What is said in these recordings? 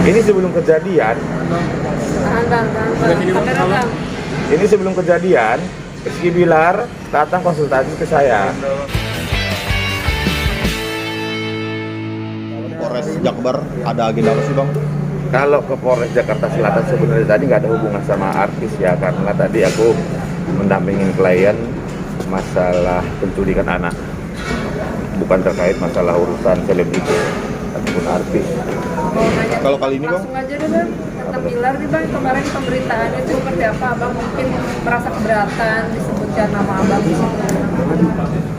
Ini sebelum kejadian. Ini sebelum kejadian, Rizky Bilar datang konsultasi ke saya. Polres Jakbar ada agenda apa sih, Bang? Kalau ke Polres Jakarta Selatan sebenarnya tadi nggak ada hubungan sama artis ya, karena tadi aku mendampingin klien masalah penculikan anak, bukan terkait masalah urusan selebriti ataupun artis. Kalau kali ini, Bang? Langsung aja deh, Bang. Tentang Bilar nih, Bang. Kemarin pemberitaan itu seperti apa? Abang mungkin merasa keberatan disebutkan nama Abang di situ.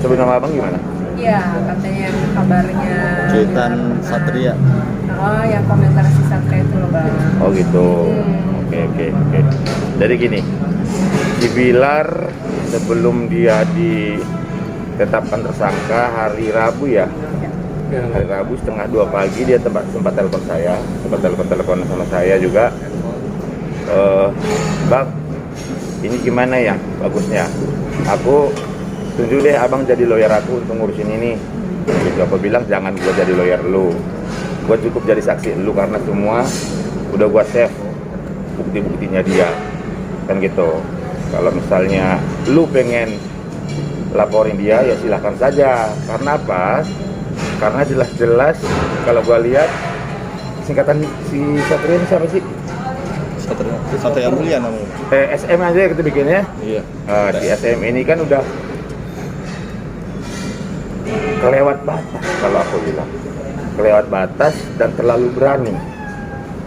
Sebut nama abang gimana? Iya, katanya yang kabarnya Cuitan Satria. Oh, yang komentar si Satria itu loh, Bang. Oh gitu. Oke. Jadi gini, si Bilar sebelum dia ditetapkan tersangka hari Rabu ya, hari Rabu setengah 2 pagi dia sempat telepon sama saya juga. Bang, ini gimana ya bagusnya? Aku tunjuk deh abang jadi lawyer aku untuk ngurusin ini. Gitu. Aku bilang jangan gua jadi lawyer lu, gua cukup jadi saksi lu karena semua udah gua save bukti-buktinya dia, kan gitu. Kalau misalnya lu pengen laporin dia ya silahkan saja. Karena apa? Karena jelas-jelas kalau gua lihat singkatan si Satria ini siapa sih? Satria Mulia namanya. SM aja kita bikinnya. Iya. Si SM ini kan udah kelewat batas kalau aku bilang. Kelewat batas dan terlalu berani.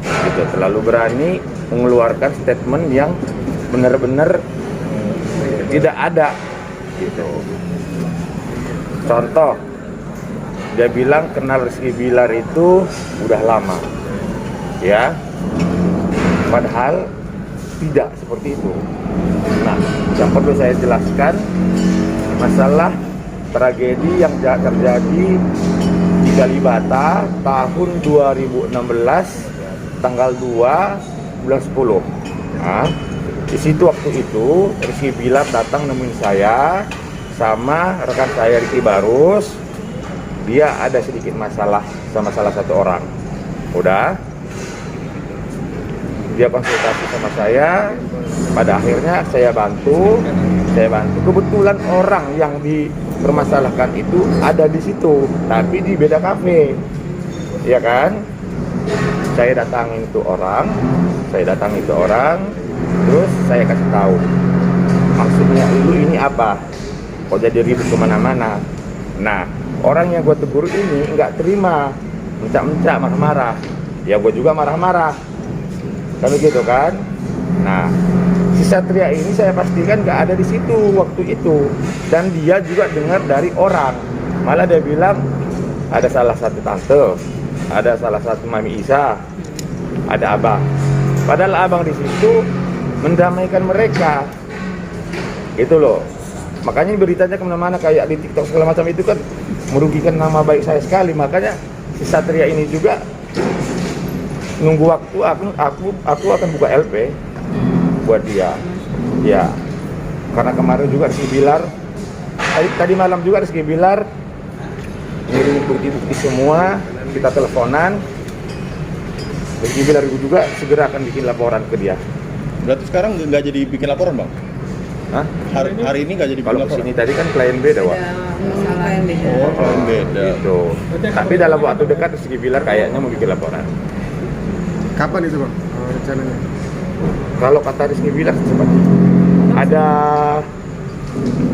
Gitu, terlalu berani mengeluarkan statement yang benar-benar tidak ada gitu. Contoh, dia bilang kenal Rizky Bilar itu udah lama, ya. Padahal tidak seperti itu. Nah, yang perlu saya jelaskan masalah tragedi yang terjadi di Kalibata tahun 2016 tanggal 2 bulan 10. Nah, di situ waktu itu Rizky Bilar datang nemuin saya sama rekan saya Ricky Barus. Dia ada sedikit masalah sama salah satu orang. Udah, dia konsultasi sama saya. Pada akhirnya saya bantu. Kebetulan orang yang dipermasalahkan itu ada di situ, tapi di beda kafe, ya kan? Saya datangin itu orang, terus saya kasih tahu, maksudnya lu ini apa? Kok jadi ribut kemana-mana? Nah, orang yang gue tegur ini nggak terima, mencak-mencak, marah-marah. Ya gue juga marah-marah, kan begitu kan? Nah, si Satria ini saya pastikan nggak ada di situ waktu itu, dan dia juga dengar dari orang. Malah dia bilang ada salah satu tante, ada salah satu Mami Isa, ada abang. Padahal abang di situ mendamaikan mereka, gitu loh. Makanya beritanya kemana-mana kayak di TikTok segala macam itu kan merugikan nama baik saya sekali. Makanya si Satria ini juga nunggu waktu aku akan buka LP buat dia, ya. Karena kemarin juga Rizky Bilar, tadi malam juga Rizky Bilar ngirim bukti-bukti semua, kita teleponan. Rizky Bilar juga segera akan bikin laporan ke dia. Berarti sekarang nggak jadi bikin laporan, Bang? Hah? Hari ini nggak jadi bikin Kalau laporan? kesini tadi kan klien beda, Wak. Ada masalah yang beda. Oh, beda. Gitu. Tapi dalam waktu dekat Rizky Bilar kayaknya mau bikin laporan. Kapan itu, Bang, rencananya? Kalau kata Rizky Bilar secepatnya. Ada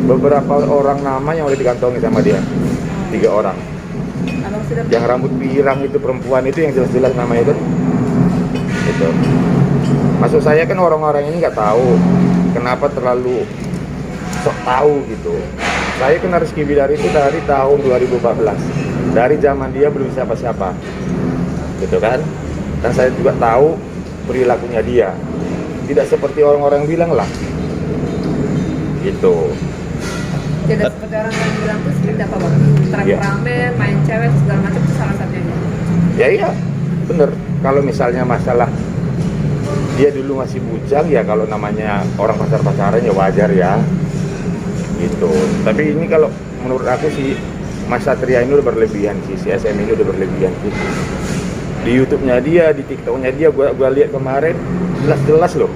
beberapa orang nama yang udah dikantongi sama dia, 3 orang. Abang sudah Yang rambut pirang itu perempuan itu yang jelas-jelas namanya itu. Itu. Maksud saya kan orang-orang ini nggak tahu kenapa terlalu sok tahu gitu. Saya kenal Rizky Bilar itu dari tahun 2014, dari zaman dia belum siapa-siapa, gitu kan. Dan saya juga tahu perilakunya dia, tidak seperti orang-orang bilang lah, gitu. tidak seperti orang yang bilang tuh seperti apa, Bang? Temperamen, main cewek segala macam itu salah satunya. Ya iya, bener. Kalau misalnya masalah dia dulu masih bujang ya, kalau namanya orang pacar-pacaran ya wajar ya, gitu. Tapi ini kalau menurut aku sih Mas Satria ini udah berlebihan sih, si SM ini udah berlebihan sih. Di YouTube-nya dia, di TikTok-nya dia, gua lihat kemarin jelas-jelas loh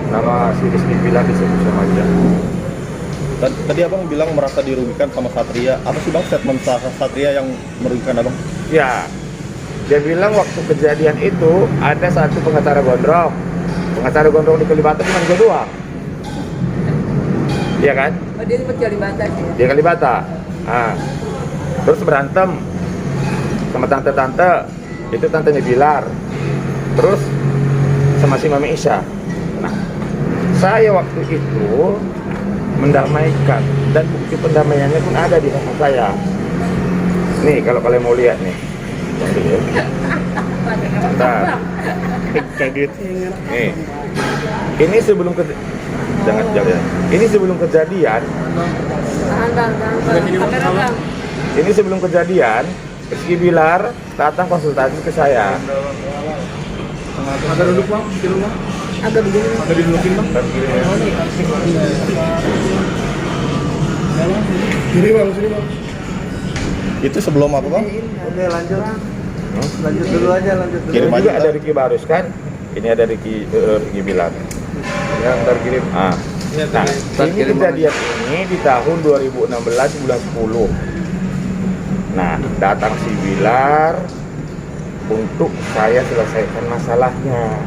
nama si Rizky Bilar disebut sama dia. Tadi abang bilang merasa dirugikan sama Satria. Apa sih bang statement Satria yang merugikan abang? Ya, dia bilang waktu kejadian itu ada satu pengacara gondrong. Pengacara gondrong di Kalibata cuma gue doang. Iya kan? Oh, dia sempat Kalibata sih. Dia Kalibata. Nah, terus berantem sama tante-tante. Itu tantenya Bilar. Terus sama si Mami Isya. Nah, saya waktu itu mendamaikan dan bukti pendamaiannya pun ada di handphone saya. Nih kalau kalian mau lihat nih. Bentar. Kaget. Nih. Ini sebelum jangan. Ini sebelum kejadian. Tahan. Kamera bang. Ini sebelum kejadian, Rizky Bilar datang konsultasi ke saya. Agak duduk bang, di rumah. Agak begini. Agak didudukin bang. Kiri bang, sini bang. Itu sebelum apa bang? Oke lanjut. Lanjut dulu aja, lanjut dulu. Kirim Ini aja, juga ada Kak. Ricky Barus kan? Ini ada Ricky Bilar. Ya, ntar kirim. Ah. Nah, ini kejadian ini di tahun 2016 bulan 10. Nah, datang si Bilar untuk saya selesaikan masalahnya.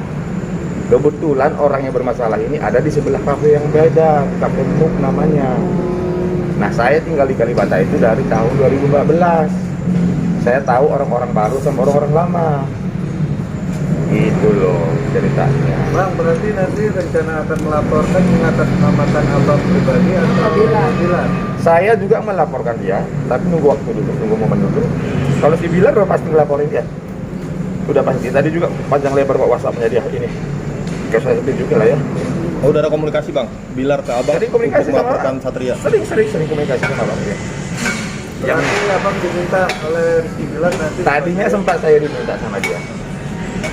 Kebetulan orang yang bermasalah ini ada di sebelah kafe yang beda, kafe Muk namanya. Nah, saya tinggal di Kalibata itu dari tahun 2014. Saya tahu orang-orang baru sama orang-orang lama. Gitu loh ceritanya. Bang, berarti nanti rencana akan melaporkan mengatasnamakan abang pribadi atau Bilar? Saya juga melaporkan dia, tapi nunggu waktu dulu, nunggu momen dulu. Kalau si Bilar udah pasti ngelaporin dia. Udah pasti. Tadi juga panjang lebar kok WhatsApp-nya dia ini. Kayak saya sebut juga lah ya. Oh, udah ada komunikasi bang? Bilar ke abang Sering komunikasi untuk sama melaporkan Satria. Sering komunikasi sama abang dia. Yang Berarti abang diminta oleh Rizky Bilar nanti. tadinya sempat saya diminta sama dia.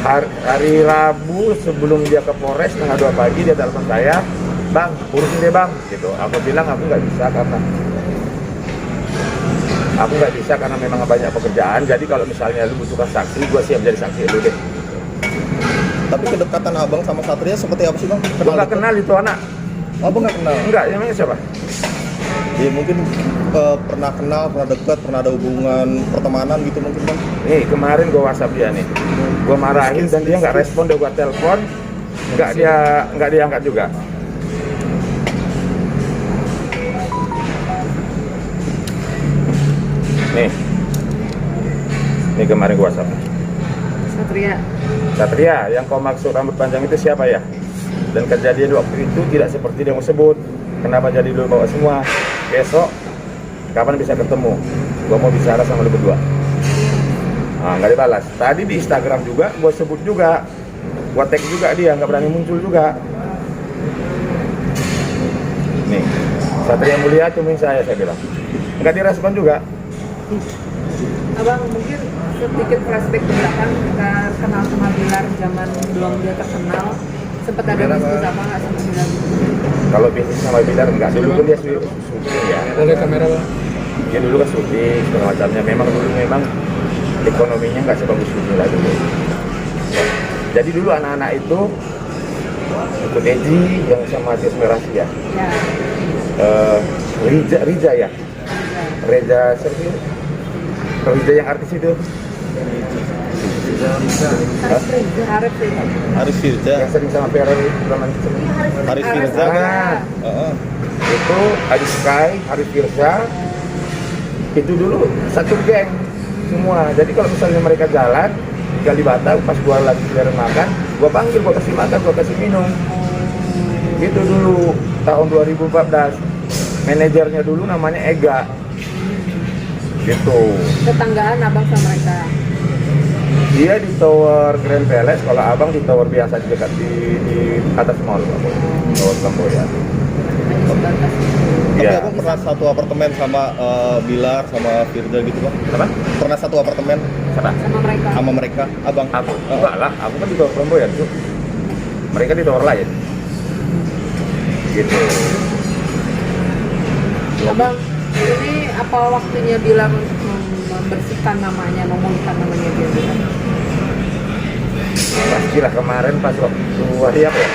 Hari Rabu sebelum dia ke Polres setengah 2 pagi dia telepon saya, bang urusin deh bang, gitu. Aku bilang aku nggak bisa karena memang banyak pekerjaan. Jadi kalau misalnya lu butuhkan saksi, gue siap jadi saksi lu deh. Tapi kedekatan abang sama Satria seperti apa sih bang? Gue nggak kenal itu anak. Oh, abang nggak kenal? Enggak, namanya siapa? Ya mungkin pernah kenal, pernah dekat, pernah ada hubungan pertemanan gitu mungkin bang? Nih kemarin gue WhatsApp dia nih, gue marahin dan dia nggak respon, udah gue telepon, nggak dia angkat juga. Nih kemarin gue WhatsApp. Satria, yang kau maksud rambut panjang itu siapa ya? Dan kejadian waktu itu tidak seperti yang kau sebut. Kenapa jadi lu bawa semua? Besok kapan bisa ketemu? Gua mau bicara sama lu berdua. Nah, nggak dibalas. Tadi di Instagram juga gua sebut juga, gua tag juga dia, nggak berani muncul juga. Nih, Satria Mulia cuma saya bilang. Nggak direspon juga. Abang mungkin sedikit flashback ke belakang, kita kenal sama Bilar zaman belum dia terkenal. Sempat ada bisnis apa nggak sama Bilar? Kalau bisnis sama Bilar enggak, dulu kan dia syuting ya. Ada kamera bang. Dia dulu kan syuting segala macamnya. Memang ekonominya nggak sebagus ini lah dulu. Jadi dulu anak-anak itu ikut Eji yang sama Tius Merasi ya. Ya. Rija ya. Reza Sergio. Rija yang artis itu. Harap sih. Haris Firza. Yang sering sama Ferry zaman itu. Haris Firza. Nah, Heeh. itu Adi Sky, Haris Firza. Itu dulu satu geng semua. Jadi kalau misalnya mereka jalan di Kalibata, pas gua lagi bareng makan, gua panggil, gua kasih makan, gua kasih minum. Gitu dulu tahun 2014. Manajernya dulu namanya Ega. Gitu. Tetanggaan abang sama mereka. Dia di Tower Grand Palace, kalau abang di Tower biasa di dekat di atas mall, Tower Kamboya. Tapi Iya. abang pernah satu apartemen sama Bilar sama Firza gitu bang? Apa? Pernah satu apartemen Siapa? Sama mereka. sama mereka, abang? Aku enggak lah, aku kan di Tower Kamboya tuh. Mereka di tower lain. Gitu. Abang, ini apa waktunya Bilar untuk membersihkan namanya, memulihkan namanya dia? Pastilah kemarin pas waktu hari apa ya?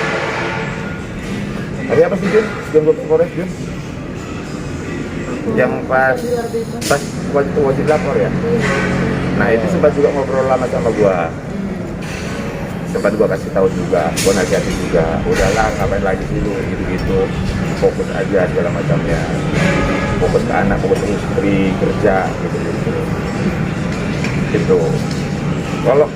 Hari apa sih Jun? Jun gue Polres Jun? Yang pas waktu itu wajib lapor ya? Nah itu sempat juga ngobrol lama sama gua. Sempat gua kasih tahu juga, gua nasihatin juga. Udahlah ngapain lagi sih lu gitu-gitu. Fokus aja segala macamnya. Fokus ke anak, fokus ke istri, kerja gitu-gitu. Gitu. Kalau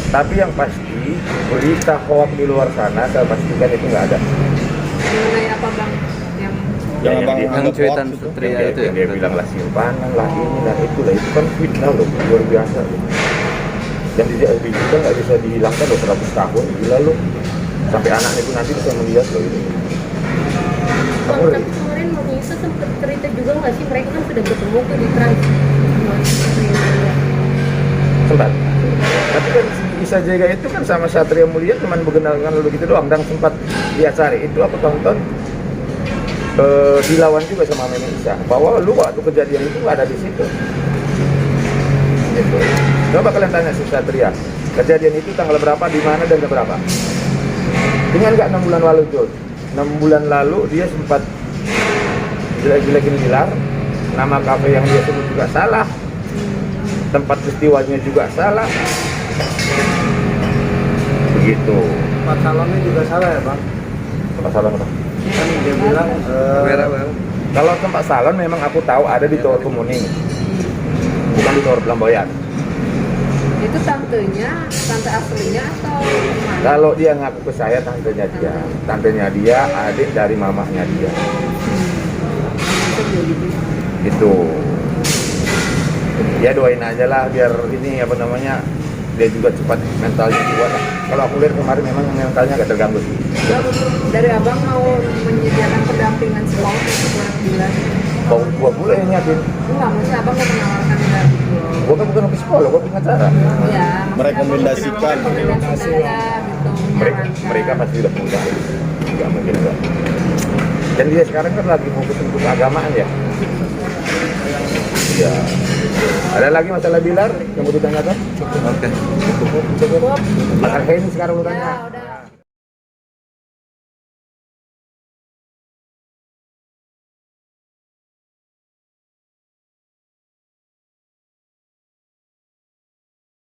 tapi yang pasti berita hoax di luar sana saya pastikan itu nggak ada. Mengenai apa bang? Yang Yang abang dia- anggap cuitan hoax itu. Satria yang itu dia, ya, dia berarti? bilang lah simpanan lah ini lah itu lah, itu kan fitnah loh, luar biasa loh. Dan dia juga nggak bisa dihilangkan loh 100 tahun, gila loh. Sampai anaknya itu nanti bisa melihat loh ini. Bang, tapi kemarin Bang Isa sempat cerita juga nggak sih mereka kan sudah bertemu tuh di trans sama Satria Mulia. Sempat. Tapi kan si Isa Jega itu kan sama Satria Mulia cuman berkenalan lalu gitu doang. Dan sempat dia cari itu aku tonton dilawan juga sama Meme Isa bahwa lu waktu kejadian itu nggak ada di situ. Gitu. Coba kalian tanya si Satria, kejadian itu tanggal berapa, di mana dan jam berapa? Ingat nggak 6 bulan lalu tuh? 6 bulan lalu dia sempat jelek-jelekin Bilar, nama kafe yang dia sebut juga salah, tempat peristiwanya juga salah. Begitu. Tempat salonnya juga salah ya bang. Tempat salon apa? Kan dia bilang Kamera bang. Kalau tempat salon memang aku tahu ada di Tower Kemuning, bukan di Tower Pelamboyan. itu tantenya, tante aslinya atau gimana? Kalau dia ngaku ke saya tantenya dia adik dari mamahnya dia. Itu. Ya doain aja lah biar ini apa namanya, dia juga cepat mentalnya kuat lah. Kalau aku lihat kemarin memang mentalnya agak terganggu sih. Dari abang mau menyediakan pendampingan psikolog untuk orang gila? Gua pula yang nyiapin. Enggak, maksudnya abang mau menawarkan dari Gua kan bukan psikolog, gua pengacara. ya, maksudnya Merekomendasikan. abang merekomendasikan gitu, Mereka pasti udah punya, nggak mungkin enggak. Dan dia sekarang kan lagi fokus untuk keagamaan ya. Iya. Ada lagi masalah Bilar yang mau ditanyakan? Oke. Cukup. Masalah ini sekarang lu Ya, tanya. udah.